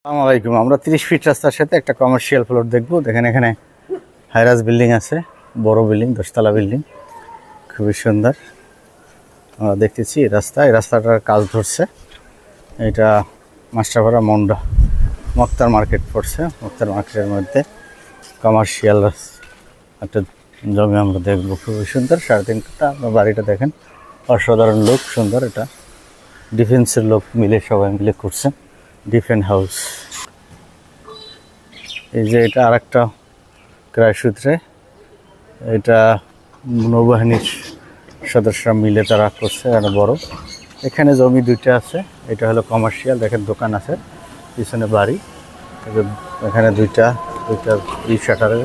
আসসালামু আলাইকুম। আমরা 30 ফিট রাস্তার সাথে একটা কমার্শিয়াল ফ্লোর দেখব। দেখেন এখানে হাইরাজ বিল্ডিং আছে, বড় বিল্ডিং, 10তলা বিল্ডিং, খুবই সুন্দর। আমরা দেখতেছি এই রাস্তাটার কাজ ধরছে। এটা মাস্টারপাড়া মক্তার মার্কেট পড়ছে। মক্তার মার্কেটের মধ্যে কমার্শিয়াল একটা জমি আমরা দেখবো, খুবই সুন্দর। 3.5 কাঠা। আপনার বাড়িটা দেখেন, অসাধারণ লোক, সুন্দর। এটা ডিফেন্সের লোক মিলে সবাই মিলে করছে, ডিফেন্স হাউস। এই যে এটা আর একটা ক্রয়সূত্রে, এটা নৌবাহিনীর সদস্যরা মিলে তারা করছে, একটা বড়। এখানে জমি দুইটা আছে, এটা হলো কমার্শিয়াল। দেখেন দোকান আছে, পিছনে বাড়ি। এখানে দুইটা শাটারের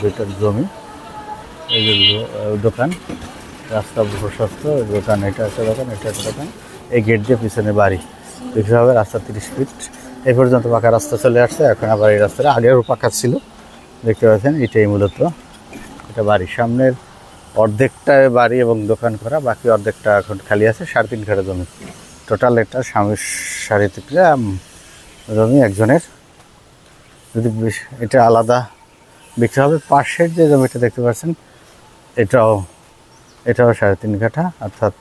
দুইটার জমি। এই যে দোকান, রাস্তা প্রশস্ত, দোকান এটা একটা দোকান, এটা একটা দোকান। এই গেট দিয়ে পিছনে বাড়ি দেখতে হবে। রাস্তা 30 ফিট এই পর্যন্ত পাকা রাস্তা চলে আসছে। এখন আবার এই রাস্তাটা আগেও পাকা ছিল, দেখতে পাচ্ছেন। এটাই মূলত এটা বাড়ি। সামনের অর্ধেকটা বাড়ি এবং দোকান করা, বাকি অর্ধেকটা এখন খালি আছে। 3.5 কাঠা জমি টোটাল। এটা স্বামীর 3.5 কাঠা জমি একজনের। যদি এটা আলাদা বিক্রি হবে। পাশের যে জমিটা দেখতে পাচ্ছেন, এটাও 3.5 কাঠা, অর্থাৎ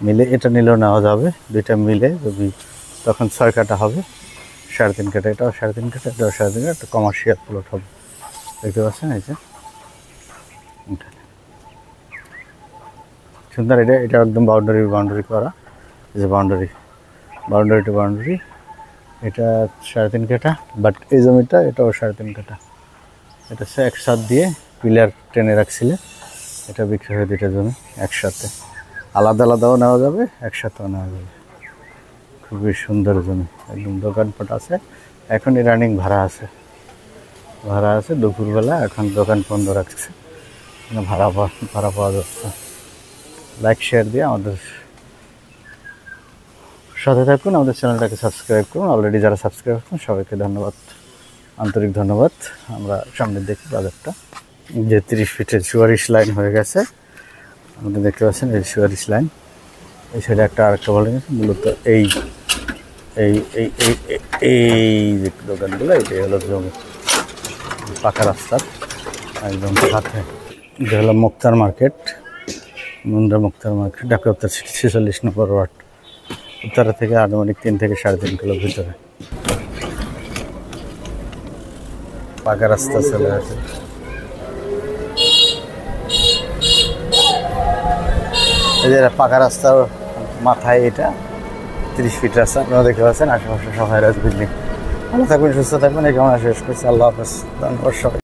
মিলে এটা নিলেও নেওয়া যাবে। দুইটা মিলে যদি তখন 6 কাঠা হবে। 3.5 কাঠা, এটাও 3.5 কাঠা, এটাও 3.5 কাঠা। একটা কমার্শিয়াল প্লট হবে, দেখতে পাচ্ছেন। এই যে সুন্দর। এটা একদম বাউন্ডারি করা। এই যে বাউন্ডারি টু বাউন্ডারি। এটা 3.5 কাঠা, বাট এই জমিটা এটাও 3.5 কাঠা। এটা সে একসাথে দিয়ে পিলার টেনে রাখছিলে। এটা বিক্রি হয় দুইটা জমি একসাথে। আলাদা আলাদাও নেওয়া যাবে, একসাথেও নেওয়া যাবে। খুবই সুন্দর জমি, একদম দোকানপাট আছে। এখন রানিং ভাড়া আছে দুপুরবেলা। এখন দোকান বন্ধ রাখছে, ভাড়া পাওয়া যাচ্ছে। লাইক শেয়ার দিয়ে আমাদের সাথে থাকুন, আমাদের চ্যানেলটাকে সাবস্ক্রাইব করুন। অলরেডি যারা সাবস্ক্রাইব করুন সবাইকে ধন্যবাদ, আন্তরিক ধন্যবাদ। আমরা সামনে দেখি বাজারটা, যে 30 ফিটের সুয়ারিশ লাইন হয়ে গেছে। আমাদের দেখতে পাচ্ছেন এই সুয়ারিশ লাইন। এই সাইডে আরেকটা বিল্ডিং আছে। মূলত এই যে দোকানগুলো, এটাই হলো জমি, পাকা রাস্তার একদম সাথে। এটা হলো মুক্তার মার্কেট, মুক্তার মার্কেট, ঢাকা উত্তর 46 নম্বর ওয়ার্ড। উত্তরা থেকে আনুমানিক 3 থেকে 3.5 কিলো ভিতরে পাকা রাস্তা চলে আসে। এই যে পাকা রাস্তার মাথায় এটা 30 ফিট রাস্তা। আপনারা দেখতে পাচ্ছেন আশেপাশে সব হাইরাজ বিল্ডিং। ভালো থাকবেন, সুস্থ থাকবেন। এই কেমন শেষ করছি। আল্লাহ হাফেজ, ধন্যবাদ সবাই।